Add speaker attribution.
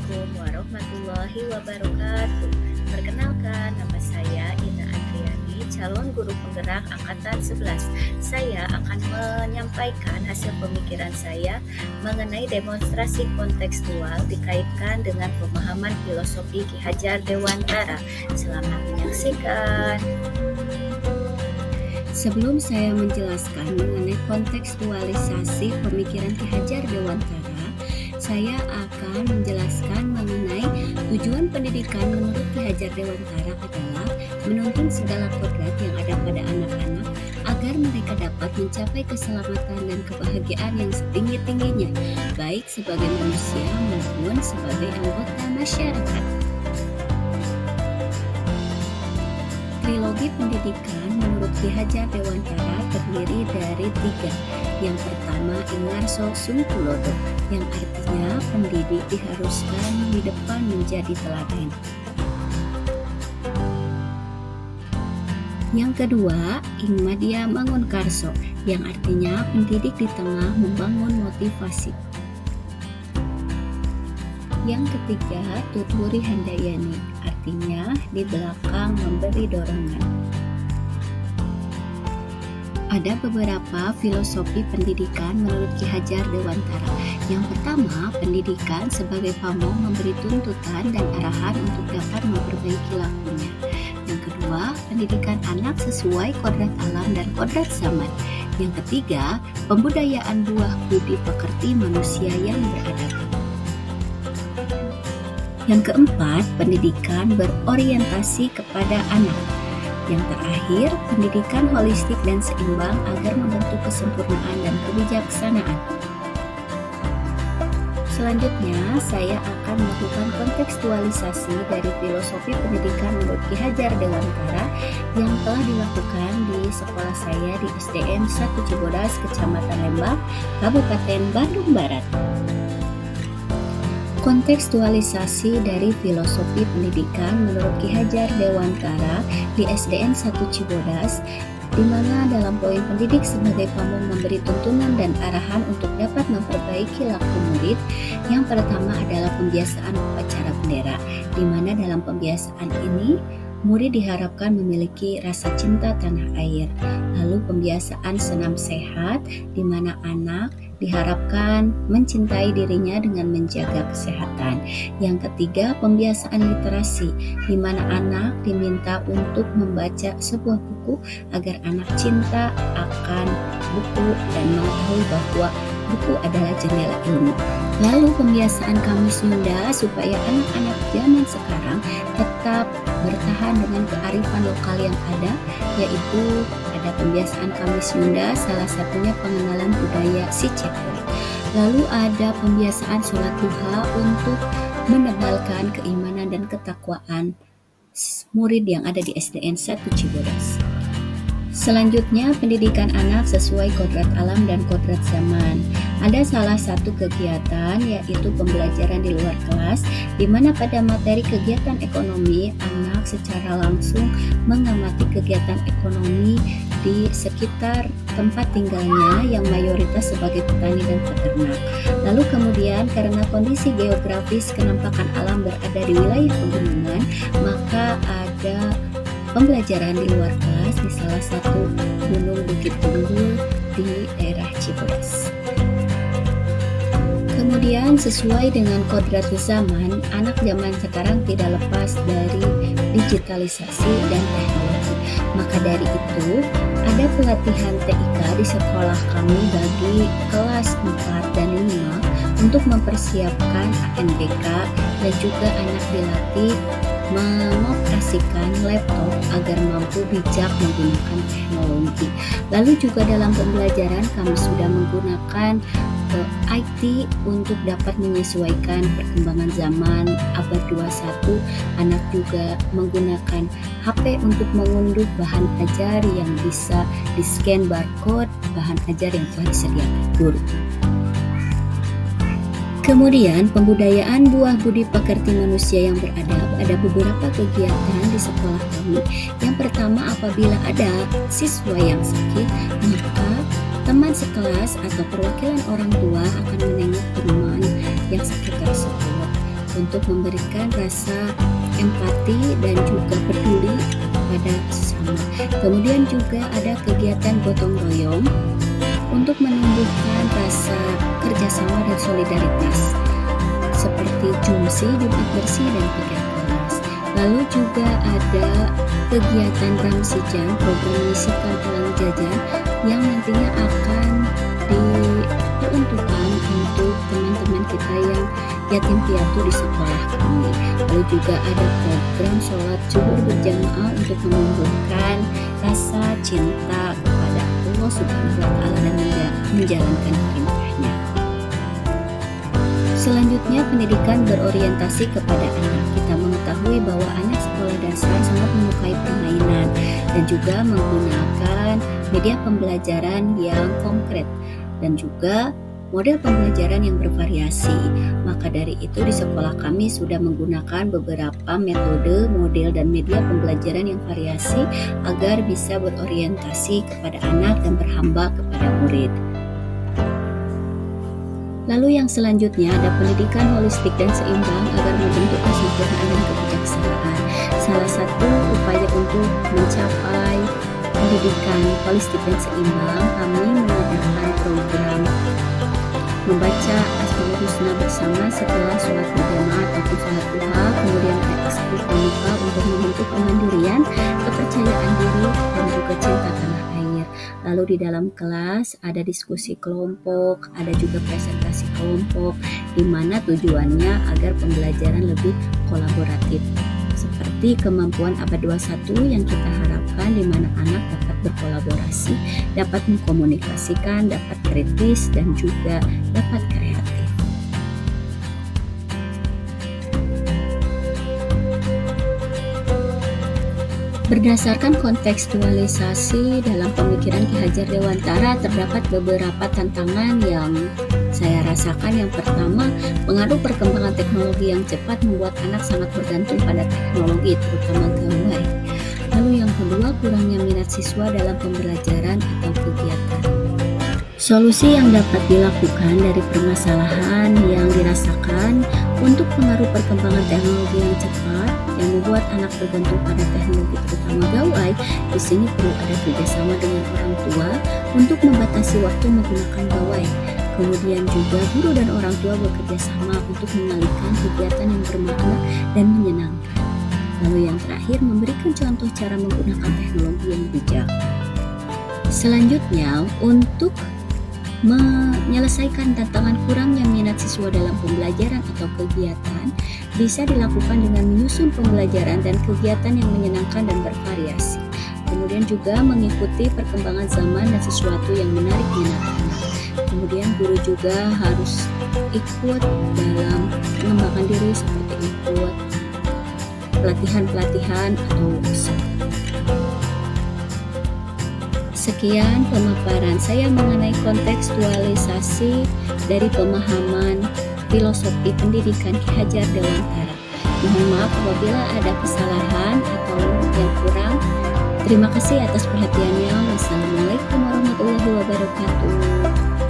Speaker 1: Assalamualaikum warahmatullahi wabarakatuh. Perkenalkan, nama saya Ina Adriani, calon guru penggerak angkatan 11. Saya akan menyampaikan hasil pemikiran saya mengenai demonstrasi kontekstual dikaitkan dengan pemahaman filosofi Ki Hajar Dewantara. Selamat menyaksikan. Sebelum saya menjelaskan mengenai kontekstualisasi pemikiran Ki Hajar Dewantara, saya akan menjelaskan mengenai tujuan pendidikan menurut Ki Hajar Dewantara adalah menuntun segala kodrat yang ada pada anak-anak agar mereka dapat mencapai keselamatan dan kebahagiaan yang setinggi-tingginya, baik sebagai manusia maupun sebagai anggota masyarakat. Trilogi pendidikan menurut Ki Hajar Dewantara terdiri dari 3. Yang pertama, Ingarso Sungkulodo, yang artinya pendidik diharuskan di depan menjadi teladan. Yang kedua, Ingmadia Mangunkarso, yang artinya pendidik di tengah membangun motivasi. Yang ketiga, Tutwuri Handayani, artinya di belakang memberi dorongan. Ada beberapa filosofi pendidikan menurut Ki Hajar Dewantara. Yang pertama, pendidikan sebagai pamong memberi tuntutan dan arahan untuk dapat memperbaiki lakunya. Yang kedua, pendidikan anak sesuai kodrat alam dan kodrat zaman. Yang ketiga, pembudayaan buah budi pekerti manusia yang beradab. Yang keempat, pendidikan berorientasi kepada anak. Yang terakhir, pendidikan holistik dan seimbang agar membentuk kesempurnaan dan kebijaksanaan. Selanjutnya, saya akan melakukan kontekstualisasi dari filosofi pendidikan menurut Ki Hajar Dewantara yang telah dilakukan di sekolah saya di SDN 1 Cibodas, Kecamatan Lembang, Kabupaten Bandung Barat. Kontekstualisasi dari filosofi pendidikan menurut Ki Hajar Dewantara di SDN 1 Cibodas, di mana dalam poin pendidik sebagai pamong memberi tuntunan dan arahan untuk dapat memperbaiki laku murid. Yang pertama adalah pembiasaan upacara bendera, di mana dalam pembiasaan ini murid diharapkan memiliki rasa cinta tanah air. Lalu pembiasaan senam sehat, di mana anak diharapkan mencintai dirinya dengan menjaga kesehatan. Yang ketiga, pembiasaan literasi, di mana anak diminta untuk membaca sebuah buku agar anak cinta akan buku dan mengetahui bahwa buku adalah jendela ilmu. Lalu pembiasaan Kamis Sunda supaya anak-anak zaman sekarang tetap bertahan dengan kearifan lokal yang ada, yaitu ada pembiasaan Kamis Sunda, salah satunya pengenalan budaya si Cepoi. Lalu ada pembiasaan sholat duha untuk menebalkan keimanan dan ketakwaan murid yang ada di SDN 1 Cibodas. Selanjutnya, pendidikan anak sesuai kodrat alam dan kodrat zaman. Ada salah satu kegiatan yaitu pembelajaran di luar kelas, di mana pada materi kegiatan ekonomi, anak secara langsung mengamati kegiatan ekonomi di sekitar tempat tinggalnya yang mayoritas sebagai petani dan peternak. Lalu kemudian karena kondisi geografis kenampakan alam berada di wilayah pegunungan, maka ada pembelajaran di luar kelas di salah satu gunung Bukit Tunggul di daerah Cibodas. Kemudian sesuai dengan kodrat zaman, anak zaman sekarang tidak lepas dari digitalisasi dan teknologi. Maka dari itu, ada pelatihan TIK di sekolah kami bagi kelas 4 dan 5 untuk mempersiapkan ANBK, dan juga anak dilatih mengoperasikan laptop agar mampu bijak menggunakan teknologi. Lalu juga dalam pembelajaran kami sudah menggunakan IT untuk dapat menyesuaikan perkembangan zaman abad 21. Anak juga menggunakan HP untuk mengunduh bahan ajar yang bisa di-scan barcode bahan ajar yang telah disediakan guru. Kemudian pembudayaan buah budi pekerti manusia yang beradab. Ada beberapa kegiatan di sekolah kami. Yang pertama, apabila ada siswa yang sakit, maka teman sekelas atau perwakilan orang tua akan menengok teman yang sakit tersebut. untuk memberikan rasa empati dan juga peduli pada sesama. Kemudian juga ada kegiatan gotong royong untuk menumbuhkan rasa kerjasama dan solidaritas seperti jumsi, Jumat bersih, dan pikir keras. Lalu juga ada kegiatan Ramsijan, program menyisihkan uang jajan yang nantinya akan diperuntukkan untuk teman-teman kita yang yatim piatu di sekolah kami. Lalu juga ada program sholat zuhur berjamaah untuk menumbuhkan rasa cinta kepada Allah Subhanahu wa Ta'ala dan menjalankan perintahnya. Selanjutnya, pendidikan berorientasi kepada anak. Kita mengetahui bahwa anak sekolah dasar sangat menyukai permainan dan juga menggunakan media pembelajaran yang konkret dan juga model pembelajaran yang bervariasi. Maka dari itu di sekolah kami sudah menggunakan beberapa metode, model, dan media pembelajaran yang variasi agar bisa berorientasi kepada anak dan berhamba kepada murid. Lalu yang selanjutnya ada pendidikan holistik dan seimbang agar membentuk kesempurnaan dan kebijaksanaan. Salah satu upaya untuk mencapai pendidikan holistik dan seimbang, kami mengadakan program membaca Asmaul Husna bersama setelah sholat berjamaah ataupun sholat duha, kemudian ada ekskul pramuka untuk membentuk kemandirian, kepercayaan diri, dan juga cinta tanah air. Lalu di dalam kelas ada diskusi kelompok, ada juga presentasi kelompok, di mana tujuannya agar pembelajaran lebih kolaboratif. Seperti kemampuan abad 21 yang kita harapkan, di mana anak dapat berkolaborasi, dapat mengkomunikasikan, dapat kritis, dan juga dapat kreatif. Berdasarkan kontekstualisasi dalam pemikiran Ki Hajar Dewantara, terdapat beberapa tantangan yang saya rasakan. Yang pertama, pengaruh perkembangan teknologi yang cepat membuat anak sangat bergantung pada teknologi, terutama gawai. Lalu yang kedua, kurangnya minat siswa dalam pembelajaran atau kegiatan. Solusi yang dapat dilakukan dari permasalahan yang dirasakan untuk pengaruh perkembangan teknologi yang cepat yang membuat anak bergantung pada teknologi terutama gawai, di sini perlu ada kerjasama dengan orang tua untuk membatasi waktu menggunakan gawai. Kemudian juga guru dan orang tua bekerja sama untuk mengalihkan kegiatan yang bermakna dan menyenangkan. Lalu yang terakhir, memberikan contoh cara menggunakan teknologi yang bijak. Selanjutnya, untuk menyelesaikan tantangan kurangnya minat siswa dalam pembelajaran atau kegiatan, bisa dilakukan dengan menyusun pembelajaran dan kegiatan yang menyenangkan dan bervariasi. Kemudian juga mengikuti perkembangan zaman dan sesuatu yang menarik minat anak. Kemudian guru juga harus ikut dalam mengembangkan diri, seperti ikut pelatihan-pelatihan atau workshop. Sekian pemaparan saya mengenai kontekstualisasi dari pemahaman filosofi pendidikan Ki Hajar Dewantara. Mohon maaf apabila ada kesalahan atau yang kurang. Terima kasih atas perhatiannya. Wassalamualaikum warahmatullahi wabarakatuh.